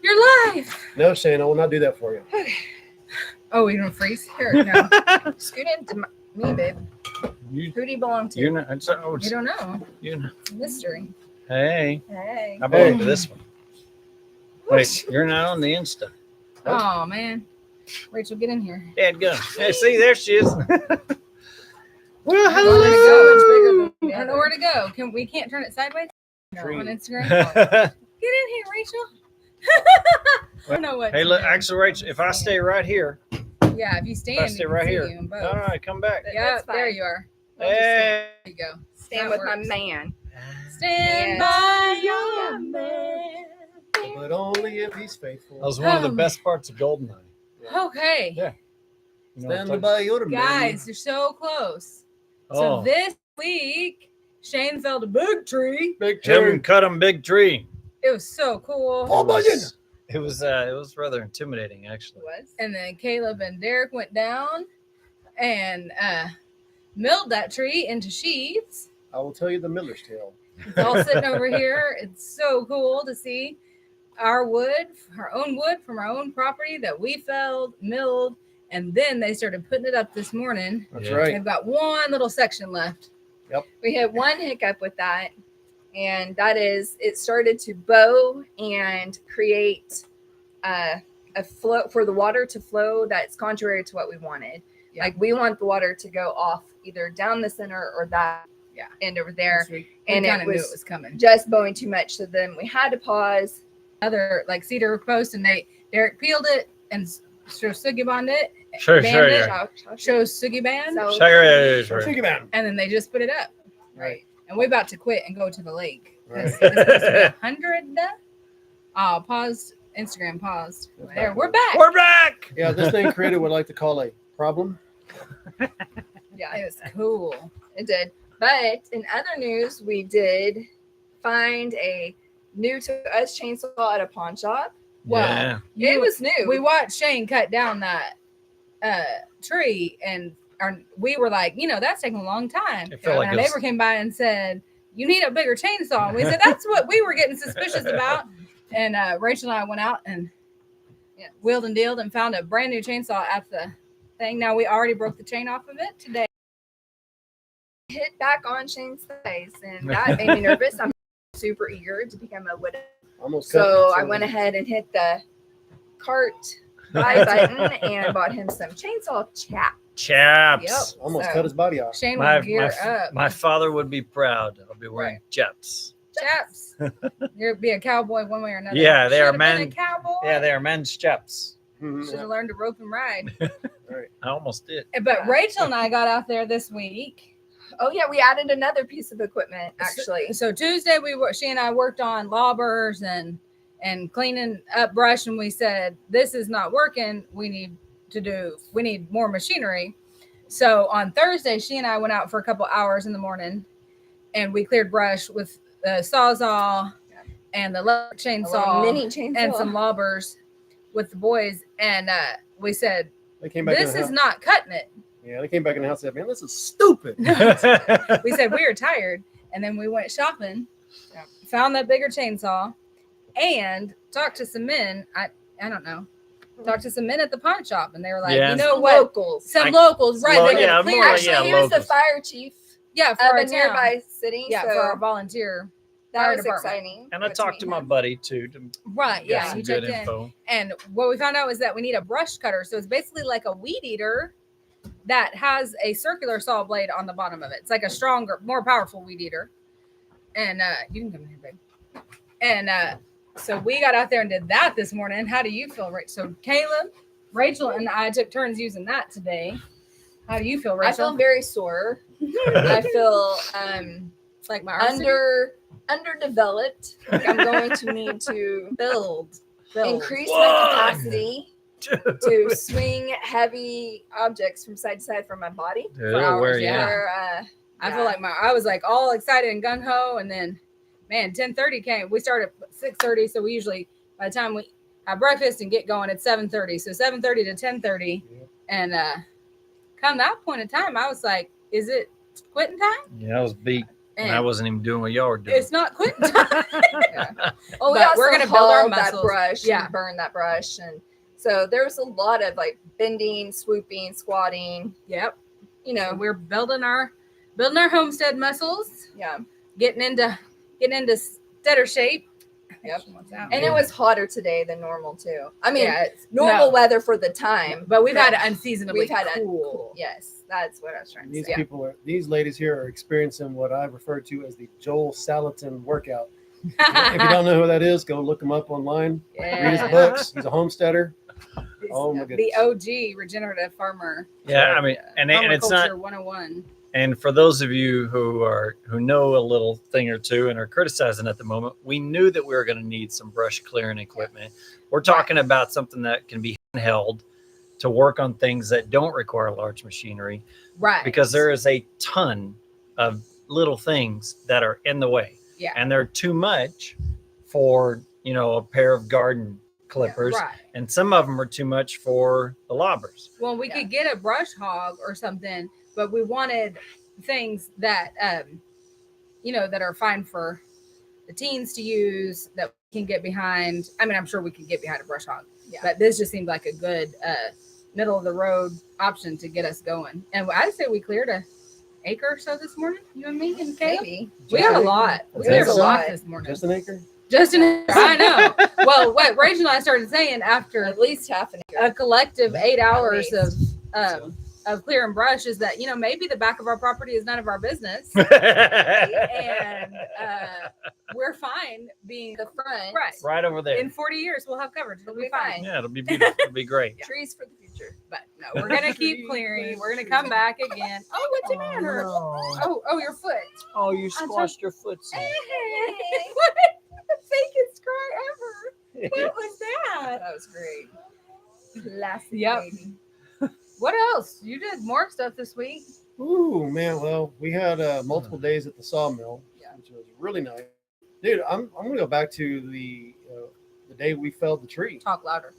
You're live. No, Shane, I will not do that for you. Oh, you don't freeze? Here, no. Scoot into me, babe. Who do you belong to? You're not. You don't know. You're not. Mystery. Hey, Hey. I belong to this one. Wait, you're not on the Insta. Oh man, Rachel, get in here. Dad, go. Hey, see, there she is. Well, I don't know where to go. I don't know where to go. We can't turn it sideways on Instagram. Get in here, Rachel. I don't know what. Hey, to look, do. actually, Rachel, if I stay right here, Yeah, if you stand, if I you stay can right see here. you in both. All right, come back. Yeah, That's fine. there you are. We'll just Hey. There you go. Stand That with my works. man. Stand Yes. by your man. But only if he's faithful. That was one of the best parts of Goldeneye. Okay, Yeah. You know what I'm Stand talking- by your man. guys, you're so close. So Oh, this week, Shane felled a big tree. Big Kevin turn. cut him big tree. It was so cool. Oh, my It was rather intimidating, actually. Was? And then Caleb and Derek went down and milled that tree into sheaves. I will tell you the Miller's tale. It's all sitting over here. It's so cool to see our wood, our own wood from our own property that we felled, milled, and then they started putting it up this morning. That's Yeah. right. They've got one little section left. We had one hiccup with that, and that is it started to bow and create a flow for the water to flow that's contrary to what we wanted. Yeah. Like we want the water to go off either down the center or that end over there, We and kind it of knew was it was coming. just bowing too much. So then we had to pause. Other like cedar post, and Derek peeled it and sugi bond it, Sure, Bandit. sure. shows sugi band, So- Sure. Think about it. and then they just put it up. Right. And we're about to quit and go to the lake. Right. It's supposed to be 100. Paused. Instagram paused. There, we're back. We're back. Yeah, this thing created what I like to call a problem. Yeah, It was cool. it did. But in other news, we did find a new to us chainsaw at a pawn shop. Yeah. It was new. We watched Shane cut down that tree, and we were like, that's taking a long time. It felt like and it our was- neighbor came by and said, "You need a bigger chainsaw." And we said, "That's what we were getting suspicious about." And Rachel and I went out and wheeled and dealed and found a brand new chainsaw at the thing. Now we already broke the chain off of it today. hit back on Shane's thighs, and that made me nervous. I'm super eager to become a widow. Almost cut So it. I went ahead and hit the cart buy button and bought him some chainsaw Chaps. Yep. Almost So- cut his body off. Shane My, will gear up. my father would be proud. I'll be wearing chaps. Chaps. You'll be a cowboy one way or another. Yeah, they are Should've been men. A cowboy. Yeah, they are men's chaps. Mhm, Should have learned to rope and ride. I almost did. But Yeah. Rachel and I got out there this week. Oh yeah, we added another piece of equipment actually. So Tuesday she and I worked on lobbers and cleaning up brush, and we said this is not working. We need more machinery. So on Thursday, she and I went out for a couple hours in the morning, and we cleared brush with the sawzall and the electric A little chainsaw mini chainsaw. and some lobbers with the boys, and we said They came back this in the is house. not cutting it. Yeah, they came back in the house and said, "Man, this is stupid." We said we were tired, and then we went shopping, found that bigger chainsaw, and talked to some men. I don't know. Talked to some men at the pawn shop, and they were like, Yeah. you know Some what? locals. Some locals, right? Well, They're yeah, gonna clear more it. like- Actually, he was the locals. fire chief Yeah, for of our a town. nearby city. Yeah, so for our volunteer. that fire was department. exciting. And I Got talked meet to my him. buddy too to Right. get Yeah. some He good checked in. info. And what we found out was that we need a brush cutter. So it's basically like a weed eater that has a circular saw blade on the bottom of it. It's like a stronger, more powerful weed eater. And you can come in here, babe. And so we got out there and did that this morning. How do you feel, Rachel? So Caleb, Rachel, and I took turns using that today. How do you feel, I Rachel? feel very sore. I feel like my arms underdeveloped. Like I'm going to need to build. increase One. my capacity to swing heavy objects from side to side from my body. It'll hours, wear you yeah. out. Or, I feel like I was like all excited and gung ho, and then, man, 10:30 came. We started at 6:30, so we usually by the time we have breakfast and get going, it's 7:30. So 7:30 to 10:30, and come that point in time, I was like, "Is it quitting time?" Yeah, I was beat. And I wasn't even doing what y'all were doing. It's not quitting time. Oh, we But also we're gonna build our hauled that muscles. brush Yeah. and burn that brush. And so there's a lot of like bending, swooping, squatting, Yep. you know. So we're building our homestead muscles, Yeah. getting into steader shape. Yep. What's out? And it was hotter today than normal too. I mean, yeah, it's normal no, weather for the time, but we've had unseasonably we've had cool. yes, that's what I was trying to These say. these ladies here are experiencing what I refer to as the Joel Salatin workout. If you don't know who that is, go look him up online. Read his Yeah. books. He's a homesteader. Oh my The goodness. OG regenerative farmer. Yeah, I mean, and it's not. Permaculture 101. And for those of you who know a little thing or two and are criticizing at the moment, we knew that we were going to need some brush clearing equipment. We're talking about something that can be handheld to work on things that don't require large machinery, Right. because there is a ton of little things that are in the way. Yeah. And they're too much for, a pair of garden clippers. Right. And some of them are too much for the lobbers. Well, we could get a brush hog or something, but we wanted things that that are fine for the teens to use, that we can get behind. I mean, I'm sure we could get behind a brush hog. Yeah. But this just seemed like a good middle of the road option to get us going. And I'd say we cleared an acre or so this morning, you and me and Caleb. Maybe. We got a lot. We That's cleared a a lot lot. this morning. Just an acre? Just an acre. I know. Well, what Rachel and I started saying after At least half an acre. a collective 8 hours least. of clear and brush is that maybe the back of our property is none of our business, and we're fine being The front. right. Right over there. In 40 years, we'll have coverage. It'll be fine. Yeah, it'll be beautiful. It'll be great. Trees for the future. But no, we're gonna keep clearing. We're gonna come back again. Oh, what's the matter? Oh, your foot. Oh, you squashed your foot. Hey, what the fakest cry ever? What was that? That was great. Classic Yep. baby. What else? You did more stuff this week. Ooh, man. Well, we had multiple days at the sawmill, which was really nice. Dude, I'm going to go back to the day we felled the tree. Talk louder.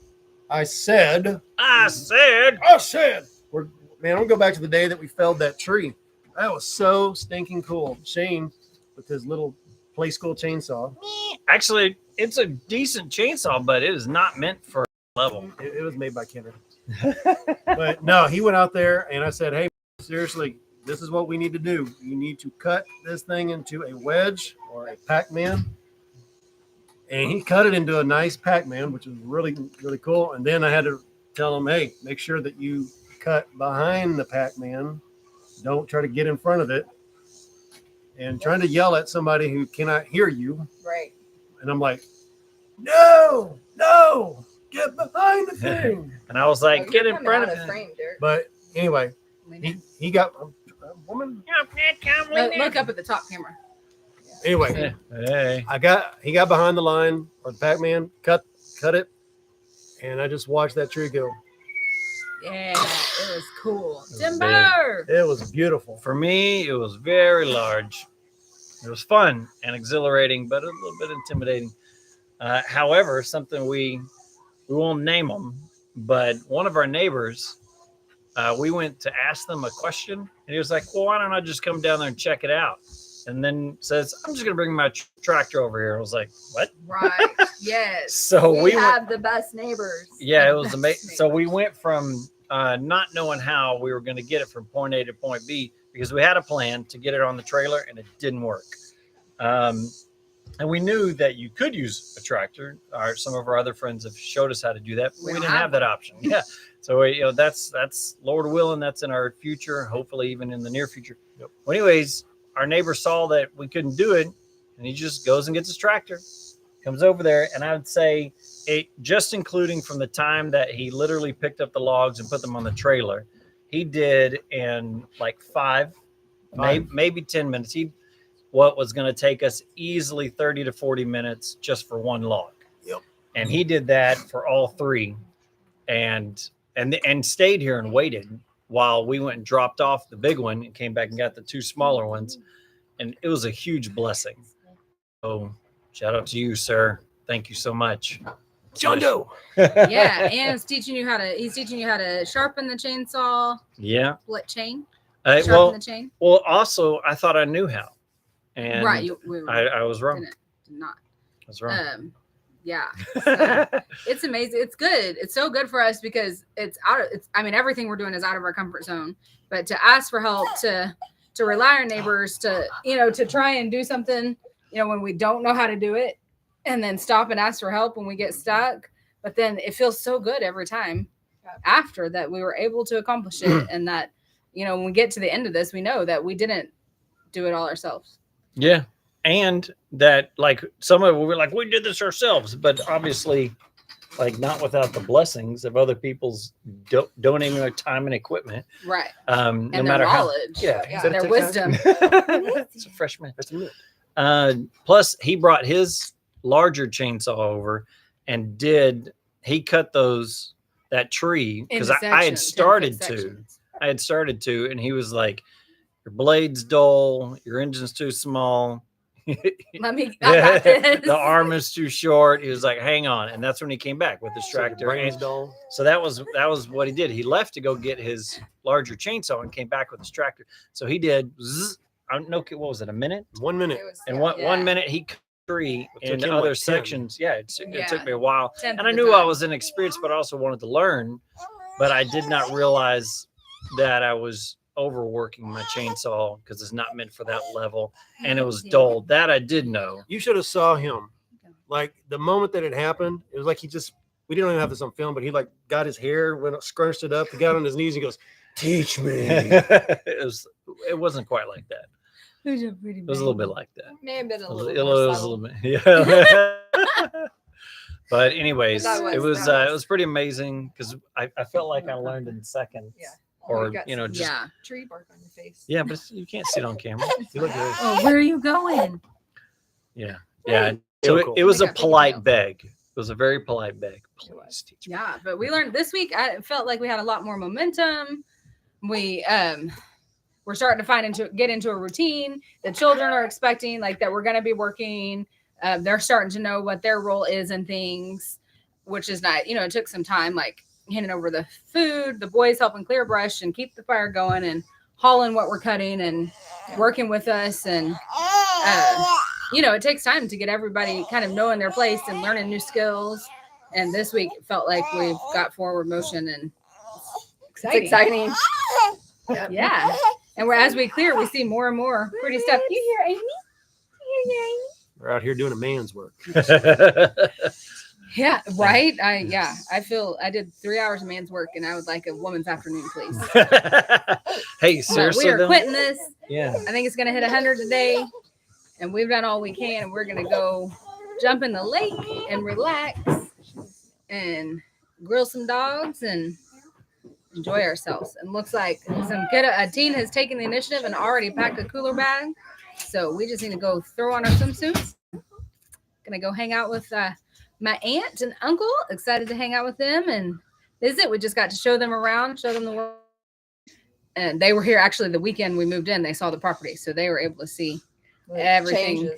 I said, I said. I'm going to go back to the day that we felled that tree. That was so stinking cool. Shane, with his little play school chainsaw. Actually, it's a decent chainsaw, but it is not meant for level. It was made by Kenner. But no, he went out there and I said, hey, seriously, this is what we need to do. You need to cut this thing into a wedge or a Pac-Man. And he cut it into a nice Pac-Man, which was really, really cool. And then I had to tell him, hey, make sure that you cut behind the Pac-Man. Don't try to get in front of it. And trying to yell at somebody who cannot hear you. Right. And I'm like, no, get behind the thing. And I was like, Oh, get you're in coming front out of him. frame, Derek. But anyway, he got a woman. Look up at the top camera. Anyway, Hey. he got behind the line or the Pac-Man, cut it, and I just watched that tree go. Yeah, it was cool. was Timber. It was beautiful. For me, it was very large. It was fun and exhilarating, but a little bit intimidating. However, something we won't name them, but one of our neighbors, we went to ask them a question, and he was like, well, why don't I just come down there and check it out? And then says, I'm just going to bring my tractor over here. I was like, what? Right. Yes. So we have the best neighbors. yeah, it was That's amazing. So we went from not knowing how we were going to get it from point A to point B, because we had a plan to get it on the trailer and it didn't work. And we knew that you could use a tractor. Some of our other friends have showed us how to do that. But we didn't have that option. Yeah. So that's Lord willing, that's in our future, hopefully even in the near future. Yep. Well, anyways, our neighbor saw that we couldn't do it, and he just goes and gets his tractor, comes over there, and I would say just including from the time that he literally picked up the logs and put them on the trailer, he did in like five. Maybe 10 minutes. What was going to take us easily 30 to 40 minutes just for one log. Yep. And he did that for all three, and stayed here and waited while we went and dropped off the big one and came back and got the two smaller ones. And it was a huge blessing. So shout out to you, sir. Thank you so much. John Doe. Yeah, and he's teaching you how to sharpen the chainsaw. Yeah. What chain? Well, Sharpen the chain. also, I thought I knew how. And Right. I was wrong. Did not. I was wrong. Yeah. So, it's amazing. It's good. It's so good for us because I mean, everything we're doing is out of our comfort zone, but to ask for help, to rely on neighbors, to try and do something, when we don't know how to do it, and then stop and ask for help when we get stuck. But then it feels so good every time after that we were able to accomplish it. And that, when we get to the end of this, we know that we didn't do it all ourselves. Yeah. And that, like, some of it, we were like, we did this ourselves, but obviously, like, not without the blessings of other people's donating their time and equipment. Right. No And their matter knowledge. how. Their wisdom. It's a freshman. That's a minute. Plus, he brought his larger chainsaw over and he cut that tree because I had started to, and he was like, your blade's dull, your engine's too small. I got this. The arm is too short. He was like, hang on. And that's when he came back with his tractor. So that was what he did. He left to go get his larger chainsaw and came back with his tractor. So he did, I don't know, what was it, a minute? 1 minute. And 1 minute he cut the tree in other sections. Yeah, it took me a while. 10th And I knew I was inexperienced, but I also wanted to learn. But I did not realize that I was overworking my chainsaw because it's not meant for that level, and it was dull. That I did know. You should have saw him. Like the moment that it happened, it was like we didn't even have this on film, but he like got his hair, scrunched it up, he got on his knees and goes, teach me. It wasn't quite like that. It was a little bit like that. May have been a little It was a little bit, yeah. But anyways, it was pretty amazing because I felt like I learned in seconds. Yeah. Or you just tree bark on your face. Yeah, but you can't see it on camera. You look good. Oh, where are you going? Yeah. It Cool. was a Pick up, polite beg. It was a very polite beg. Please teach me. Yeah, but we learned this week. I felt like we had a lot more momentum. We're starting to get into a routine. The children are expecting like that we're going to be working. They're starting to know what their role is and things, which is nice. It took some time, like handing over the food, the boys helping clear brush and keep the fire going and hauling what we're cutting and working with us. And, it takes time to get everybody kind of knowing their place and learning new skills. And this week it felt like we've got forward motion and It's exciting. Yeah. And as we clear, we see more and more pretty stuff. You hear Amy? We're out here doing a man's work. Yeah, right. I feel I did 3 hours of man's work and I would like a woman's afternoon, please. Hey, seriously, we are quitting this. Yeah. I think it's going to hit 100 today, and we've done all we can, and we're going to go jump in the lake and relax and grill some dogs and enjoy ourselves. And looks like a teen has taken the initiative and already packed a cooler bag. So we just need to go throw on our swimsuits. Gonna go hang out with my aunt and uncle. Excited to hang out with them and visit. We just got to show them around, show them the world. And they were here actually the weekend we moved in. They saw the property, so they were able to see everything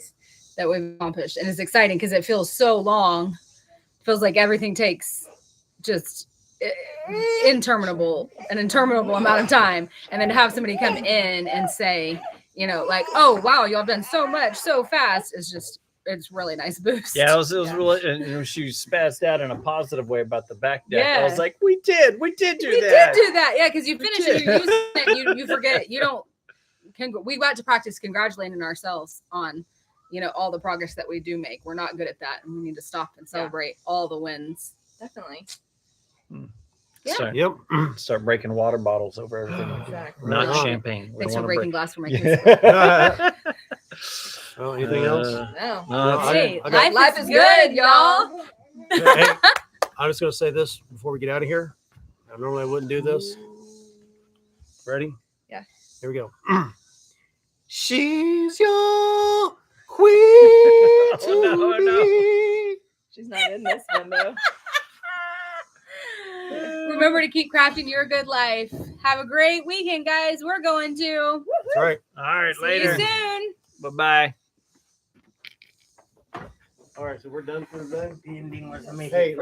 that we've accomplished. And it's exciting because it feels so long. It feels like everything takes just an interminable amount of time. And then to have somebody come in and say, like, oh wow, y'all done so much so fast. It's really nice boost. Yeah, it was really, and she spazzed out in a positive way about the back deck. Yeah. I was like, we did do that. We did do that. Yeah, because you finish it, you're using it, you forget it. You don't. We got to practice congratulating ourselves on, all the progress that we do make. We're not good at that, and we need to stop and celebrate all the wins. Definitely. Yeah. Start breaking water bottles over everything. Exactly. Not champagne. Thanks for breaking glass for my kids. Well, anything else? No. Hey, I Life is good, y'all. Hey, I'm just going to say this before we get out of here. Normally I wouldn't do this. Ready? Yeah. Here we go. She's your queen to be. She's not in this one though. Remember to keep crafting your good life. Have a great weekend, guys. We're going to. That's right. All right, See later. you soon. Bye-bye. All right, so we're done for the day. The ending was amazing. Hey,